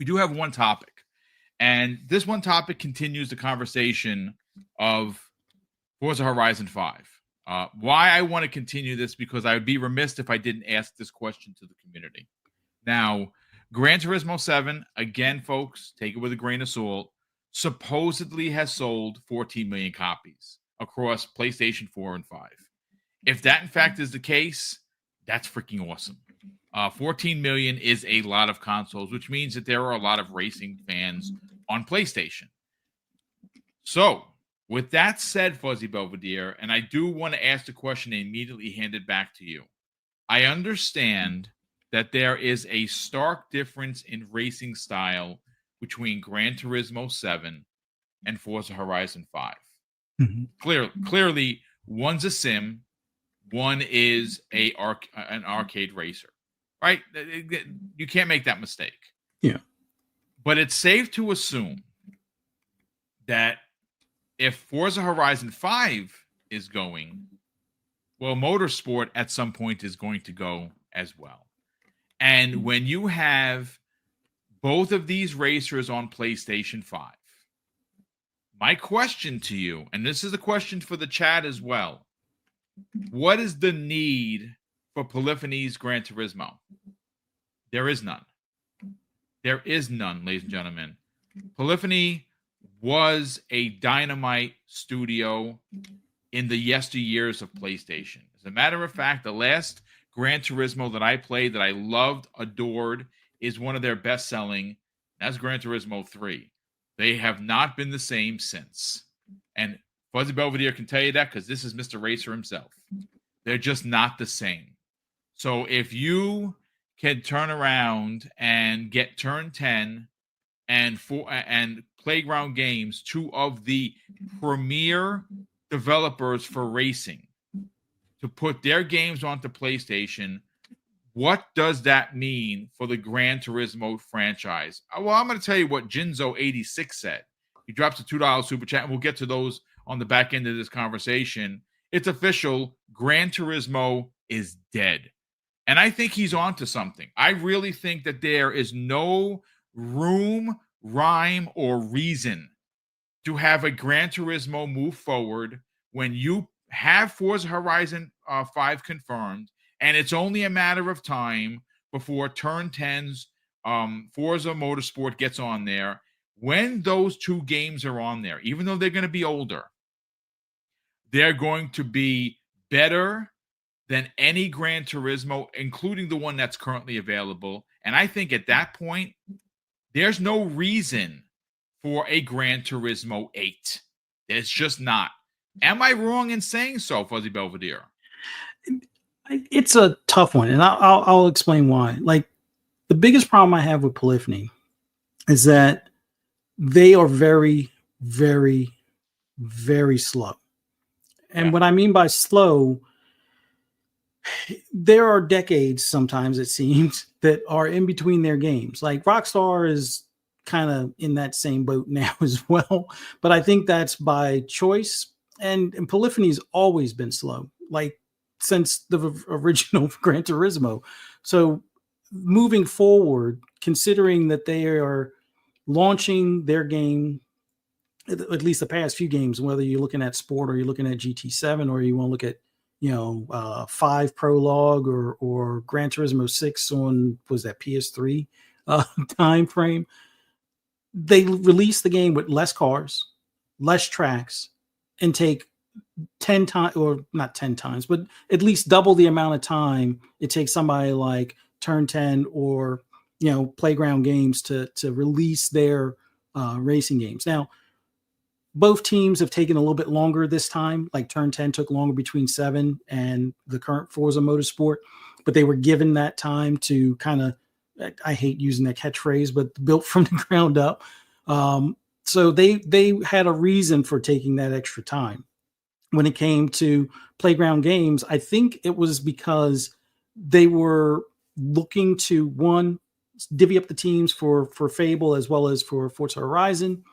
we do have one topic, and this one topic continues the conversation of Forza Horizon 5. Why I want to continue this, because I would be remiss if I didn't ask this question to the community. Now, Gran Turismo 7, again, folks, take it with a grain of salt, supposedly has sold 14 million copies across PlayStation 4 and 5. If that, in fact, is the case, that's freaking awesome. 14 million is a lot of consoles, which means that there are a lot of racing fans on PlayStation. So, with that said, Fuzzy Belvedere, and I do want to ask the question and immediately hand it back to you. I understand that there is a stark difference in racing style between Gran Turismo 7 and Forza Horizon 5. Mm-hmm. Clearly, one's a sim, one is an arcade racer, right? You can't make that mistake. Yeah. But it's safe to assume that if Forza Horizon 5 is going, well, motorsport at some point is going to go as well. And when you have both of these racers on PlayStation 5, my question to you, and this is a question for the chat as well, what is the need for Polyphony's Gran Turismo? There is none. There is none, ladies and gentlemen. Polyphony was a dynamite studio in the yesteryears of PlayStation. As a matter of fact, the last Gran Turismo that I played that I loved, adored, is one of their best-selling. That's Gran Turismo 3. They have not been the same since. And Fuzzy Belvedere can tell you that because this is Mr. Racer himself. They're just not the same. So if you can turn around and get Turn 10 and Playground Games, two of the premier developers for racing, to put their games onto PlayStation, what does that mean for the Gran Turismo franchise? Well, I'm going to tell you what Jinzo86 said. He drops a $2 super chat, and we'll get to those on the back end of this conversation. It's official. Gran Turismo is dead. And I think he's onto something. I really think that there is no room, rhyme, or reason to have a Gran Turismo move forward when you have Forza Horizon 5 confirmed, and it's only a matter of time before Turn 10's Forza Motorsport gets on there. When those two games are on there, even though they're going to be older, they're going to be better than any Gran Turismo, including the one that's currently available. And I think at that point, there's no reason for a Gran Turismo 8. There's just not. Am I wrong in saying so, Fuzzy Belvedere? It's a tough one, and I'll explain why. Like, the biggest problem I have with Polyphony is that they are very, very, very slow. And what I mean by slow, there are decades, sometimes it seems, that are in between their games. Like Rockstar is kind of in that same boat now as well. But I think that's by choice. And Polyphony's always been slow, like since the original Gran Turismo. So moving forward, considering that they are launching their game, at least the past few games, whether you're looking at Sport or you're looking at GT7 or you want to look at 5 Prologue or Gran Turismo 6 on, was that PS3 time frame, they release the game with less cars, less tracks, and take 10 times, or not 10 times, but at least double the amount of time it takes somebody like Turn 10 or Playground Games to release their racing games. Now, both teams have taken a little bit longer this time. Like Turn 10 took longer between 7 and the current Forza Motorsport, but they were given that time to kind of, I hate using that catchphrase, but built from the ground up. So they had a reason for taking that extra time. When it came to Playground Games, I think it was because they were looking to, one, divvy up the teams for Fable as well as for Forza Horizon,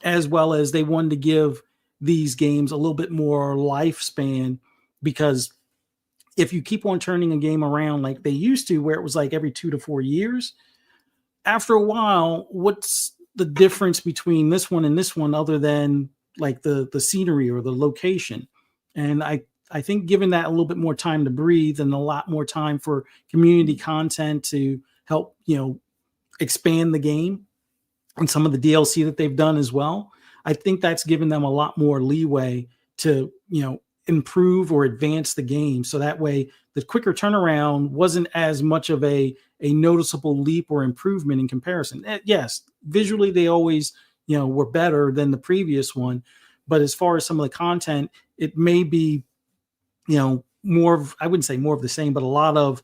as well as they wanted to give these games a little bit more lifespan, because if you keep on turning a game around like they used to, where it was like every 2 to 4 years, after a while, what's the difference between this one and this one other than like the scenery or the location? And I think giving that a little bit more time to breathe and a lot more time for community content to help, expand the game and some of the DLC that they've done as well, I think that's given them a lot more leeway to, improve or advance the game. So that way the quicker turnaround wasn't as much of a noticeable leap or improvement in comparison. Yes, visually they always, were better than the previous one. But as far as some of the content, it may be, more of, I wouldn't say more of the same, but a lot of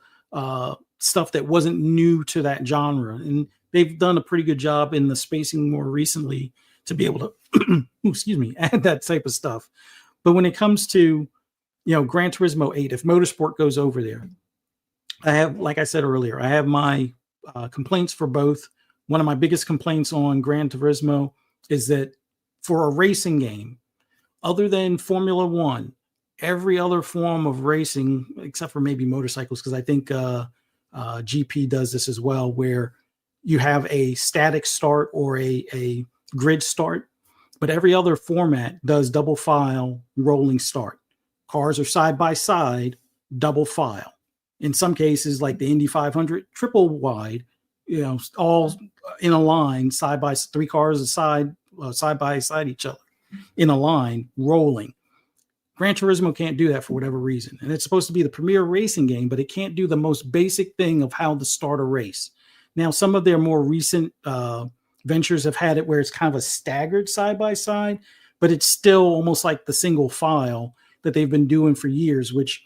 stuff that wasn't new to that genre. And they've done a pretty good job in the spacing more recently to be able to, excuse me, add that type of stuff. But when it comes to, Gran Turismo 8, if Motorsport goes over there, I have, like I said earlier, I have my complaints for both. One of my biggest complaints on Gran Turismo is that for a racing game, other than Formula One, every other form of racing, except for maybe motorcycles, because I think GP does this as well, where you have a static start or a grid start, but every other format does double file rolling start. Cars are side by side, double file. In some cases, like the Indy 500, triple wide, all in a line, side by three cars side by side each other in a line, rolling. Gran Turismo can't do that for whatever reason. And it's supposed to be the premier racing game, but it can't do the most basic thing of how to start a race. Now, some of their more recent ventures have had it where it's kind of a staggered side by side, but it's still almost like the single file that they've been doing for years, which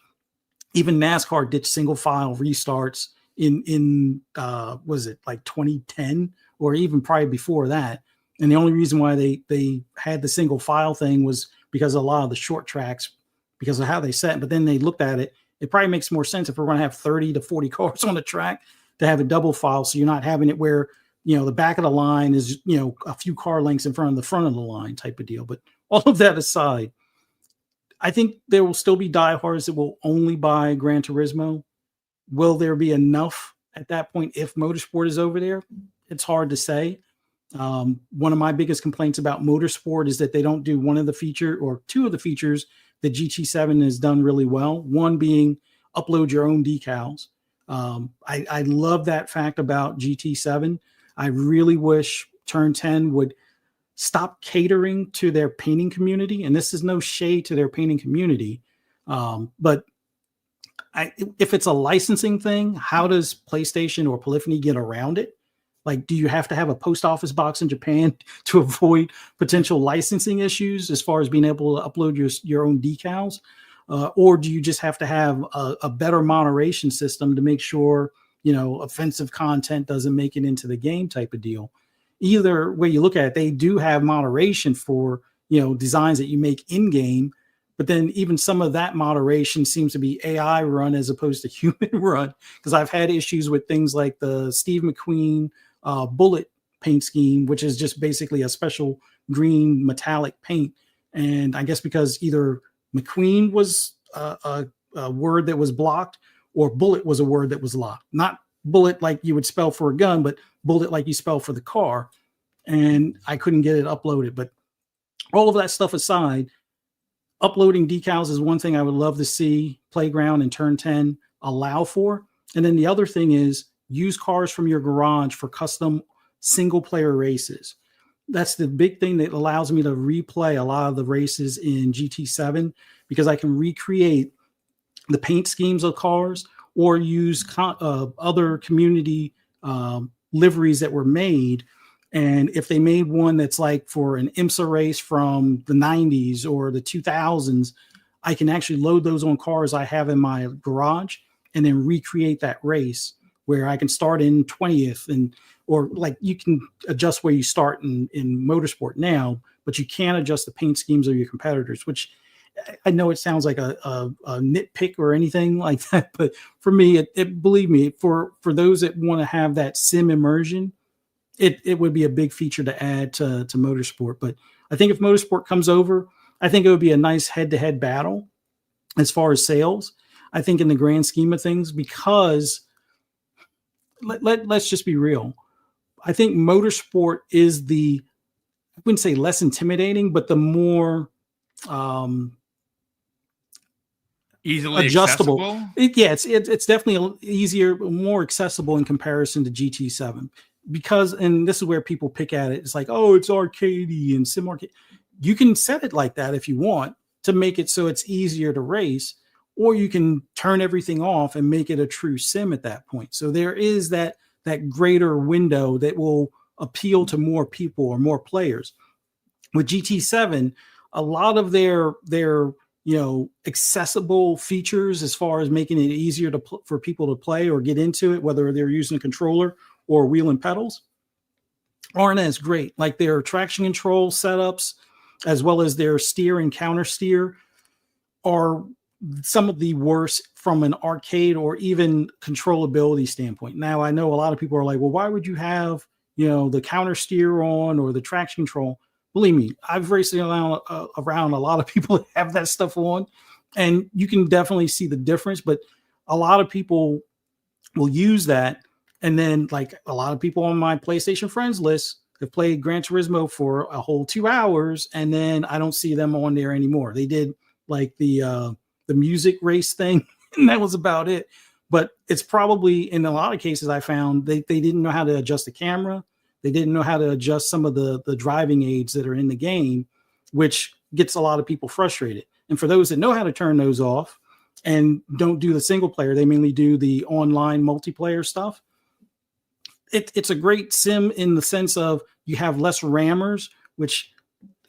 even NASCAR did single file restarts in was it like 2010 or even probably before that. And the only reason why they had the single file thing was because a lot of the short tracks, because of how they set. But then they looked at it. It probably makes more sense if we're going to have 30 to 40 cars on the track to have a double file. So you're not having it where, the back of the line is, a few car lengths in front of the front of the line type of deal. But all of that aside, I think there will still be diehards that will only buy Gran Turismo. Will there be enough at that point if Motorsport is over there? It's hard to say. One of my biggest complaints about Motorsport is that they don't do one of the feature or two of the features that GT7 has done really well. One being upload your own decals. I love that fact about GT7. I really wish Turn 10 would stop catering to their painting community. And this is no shade to their painting community. But if it's a licensing thing, how does PlayStation or Polyphony get around it? Like, do you have to have a post office box in Japan to avoid potential licensing issues as far as being able to upload your own decals? Or do you just have to have a better moderation system to make sure, offensive content doesn't make it into the game type of deal? Either way you look at it, they do have moderation for, designs that you make in game. But then even some of that moderation seems to be AI run as opposed to human run. Because I've had issues with things like the Steve McQueen bullet paint scheme, which is just basically a special green metallic paint. And I guess because either McQueen was a word that was blocked or bullet was a word that was locked. Not bullet like you would spell for a gun, but bullet like you spell for the car. And I couldn't get it uploaded. But all of that stuff aside, uploading decals is one thing I would love to see Playground and Turn 10 allow for. And then the other thing is use cars from your garage for custom single player races. That's the big thing that allows me to replay a lot of the races in GT7 because I can recreate the paint schemes of cars or use other community liveries that were made. And if they made one that's like for an IMSA race from the 90s or the 2000s, I can actually load those on cars I have in my garage and then recreate that race where I can start in 20th or like you can adjust where you start in Motorsport now, but you can't adjust the paint schemes of your competitors, which I know it sounds like a nitpick or anything like that. But for me, believe me, for those that want to have that sim immersion, it would be a big feature to add to Motorsport. But I think if Motorsport comes over, I think it would be a nice head-to-head battle as far as sales. I think in the grand scheme of things, because let's just be real. I think Motorsport is I wouldn't say less intimidating, but the more Easily adjustable. accessible. It's definitely easier, more accessible in comparison to GT7 because, and this is where people pick at it. It's like, oh, it's arcadey and sim arcade. You can set it like that if you want to make it so it's easier to race, or you can turn everything off and make it a true sim at that point. So there is that greater window that will appeal to more people or more players. With GT7, a lot of their accessible features as far as making it easier for people to play or get into it, whether they're using a controller or wheel and pedals, aren't as great. Like their traction control setups, as well as their steer and counter steer, are some of the worst from an arcade or even controllability standpoint. Now, I know a lot of people are like, well, why would you have, the counter steer on or the traction control? Believe me, I've raced around a lot of people that have that stuff on, and you can definitely see the difference. But a lot of people will use that. And then, like a lot of people on my PlayStation friends list have played Gran Turismo for a whole 2 hours, and then I don't see them on there anymore. They did like the music race thing, and that was about it. But it's probably, in a lot of cases, I found they didn't know how to adjust the camera. They didn't know how to adjust some of the driving aids that are in the game, which gets a lot of people frustrated. And for those that know how to turn those off and don't do the single player, they mainly do the online multiplayer stuff. It's a great sim in the sense of you have less rammers, which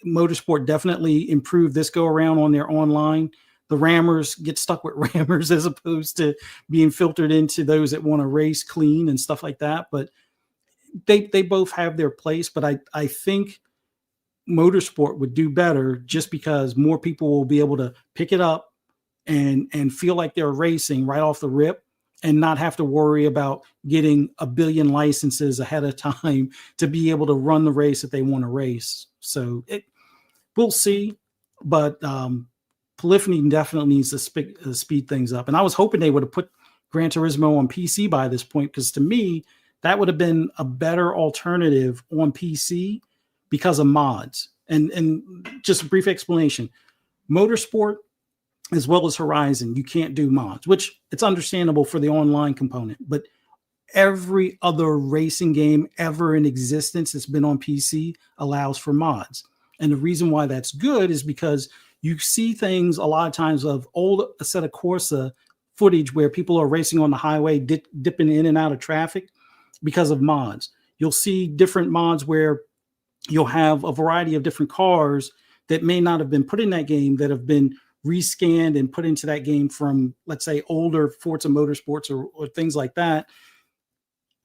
Motorsport definitely improved this go around on their online. The rammers get stuck with rammers as opposed to being filtered into those that want to race clean and stuff like that. But they both have their place. But I think Motorsport would do better just because more people will be able to pick it up and feel like they're racing right off the rip and not have to worry about getting a billion licenses ahead of time to be able to run the race that they want to race. So we'll see. But Polyphony definitely needs to speed things up. And I was hoping they would have put Gran Turismo on PC by this point, because to me, that would have been a better alternative on PC because of mods. And just a brief explanation. Motorsport, as well as Horizon, you can't do mods, which it's understandable for the online component. But every other racing game ever in existence that's been on PC allows for mods. And the reason why that's good is because you see things a lot of times of old Assetto Corsa footage where people are racing on the highway, dipping in and out of traffic because of mods. You'll see different mods where you'll have a variety of different cars that may not have been put in that game that have been rescanned and put into that game from, let's say, older Forza Motorsports or things like that.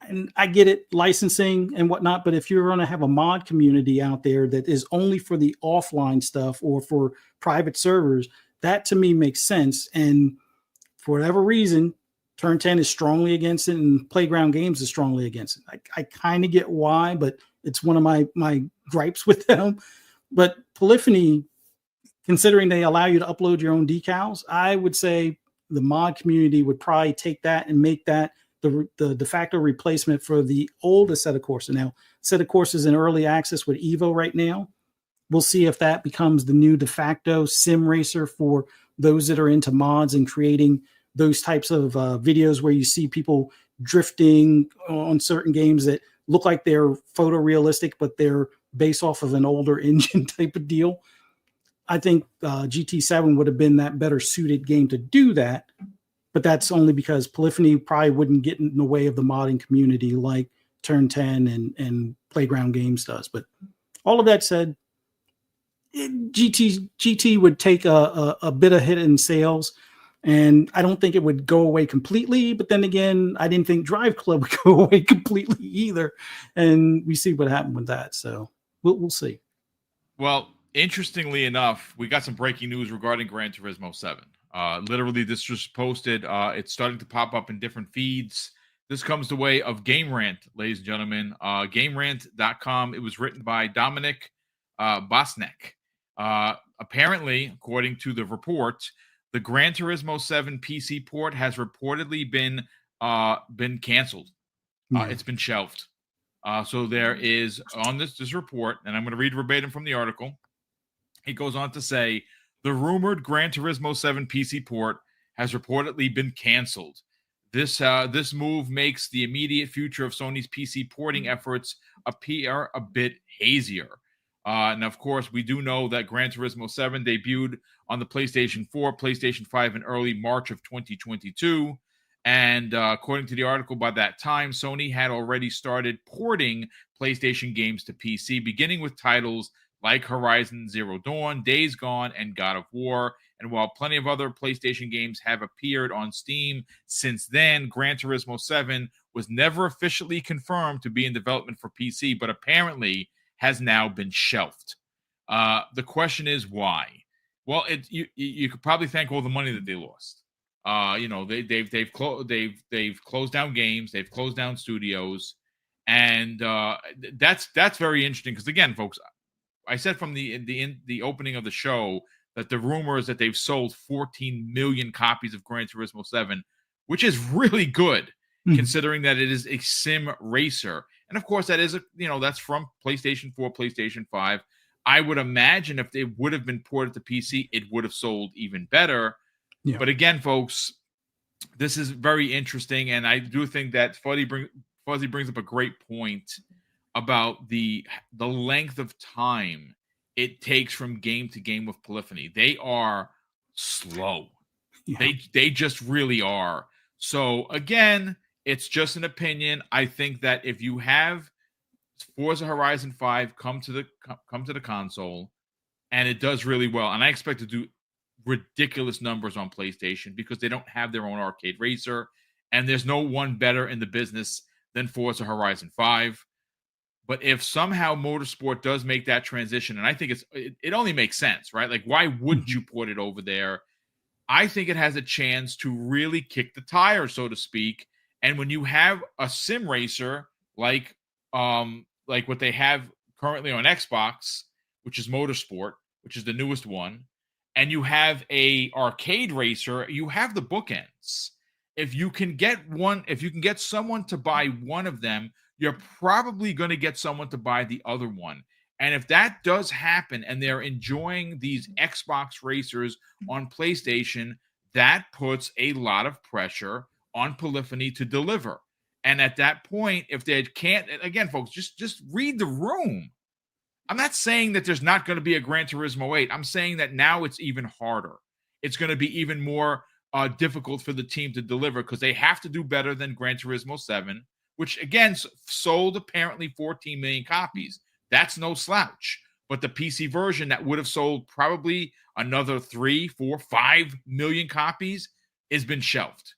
And I get it, licensing and whatnot, but if you're going to have a mod community out there that is only for the offline stuff or for private servers, that to me makes sense. And for whatever reason, Turn 10 is strongly against it, and Playground Games is strongly against it. I kind of get why, but it's one of my gripes with them. But Polyphony, considering they allow you to upload your own decals, I would say the mod community would probably take that and make that the de facto replacement for the old Assetto Corsa. Now, Assetto Corsa is in early access with Evo right now. We'll see if that becomes the new de facto sim racer for those that are into mods and creating those types of videos where you see people drifting on certain games that look like they're photorealistic, but they're based off of an older engine type of deal. I think GT7 would have been that better suited game to do that. But that's only because Polyphony probably wouldn't get in the way of the modding community like Turn 10 and Playground Games does. But all of that said, GT would take a bit of hit in sales, and I don't think it would go away completely. But then again, I didn't think Drive Club would go away completely either. And we see what happened with that. So we'll see. Well, interestingly enough, we got some breaking news regarding Gran Turismo 7. Literally, this was posted. It's starting to pop up in different feeds. This comes the way of Game Rant, ladies and gentlemen. GameRant.com. It was written by Dominic Bosnek. Apparently, according to the report, the Gran Turismo 7 PC port has reportedly been canceled. Yeah. It's been shelved. So there is on this report, and I'm going to read verbatim from the article. It goes on to say the rumored Gran Turismo 7 PC port has reportedly been canceled. This move makes the immediate future of Sony's PC porting efforts appear a bit hazier. And of course, we do know that Gran Turismo 7 debuted on the PlayStation 4, PlayStation 5 in early March of 2022. And according to the article, by that time, Sony had already started porting PlayStation games to PC, beginning with titles like Horizon Zero Dawn, Days Gone, and God of War. And while plenty of other PlayStation games have appeared on Steam since then, Gran Turismo 7 was never officially confirmed to be in development for PC, but apparently has now been shelved. The question is why? Well, you could probably thank all the money that they lost. They've closed down games, they've closed down studios, and that's very interesting because again, folks, I said from the opening of the show that the rumor is that they've sold 14 million copies of Gran Turismo 7, which is really good considering that it is a sim racer. And of course, that is that's from PlayStation 4, PlayStation 5. I would imagine if they would have been ported to PC, it would have sold even better. Yeah. But again, folks, this is very interesting, and I do think that Fuzzy brings up a great point about the length of time it takes from game to game with polyphony. They are slow. Yeah. They just really are. So again, it's just an opinion. I think that if you have Forza Horizon 5 come to the console, and it does really well, and I expect to do ridiculous numbers on PlayStation because they don't have their own arcade racer, and there's no one better in the business than Forza Horizon 5. But if somehow Motorsport does make that transition, and I think it only makes sense, right? Like, why wouldn't you put it over there? I think it has a chance to really kick the tire, so to speak. And when you have a sim racer like what they have currently on Xbox, which is Motorsport, which is the newest one, and you have a arcade racer, you have the bookends. If you can get someone to buy one of them, you're probably going to get someone to buy the other one. And if that does happen and they're enjoying these Xbox racers on PlayStation, that puts a lot of pressure on polyphony to deliver. And at that point, if they can't, again, folks, just read the room. I'm not saying that there's not going to be a Gran Turismo 8. I'm saying that now it's even harder. It's going to be even more difficult for the team to deliver because they have to do better than Gran Turismo 7, which, again, sold apparently 14 million copies. That's no slouch. But the PC version that would have sold probably another 3, 4, 5 million copies has been shelved.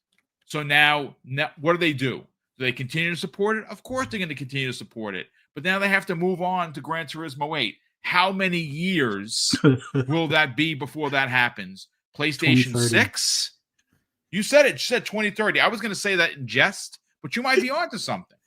So now what do? Do they continue to support it? Of course they're going to continue to support it. But now they have to move on to Gran Turismo 8. How many years will that be before that happens? PlayStation 6? You said it. You said 2030. I was going to say that in jest, but you might be onto something.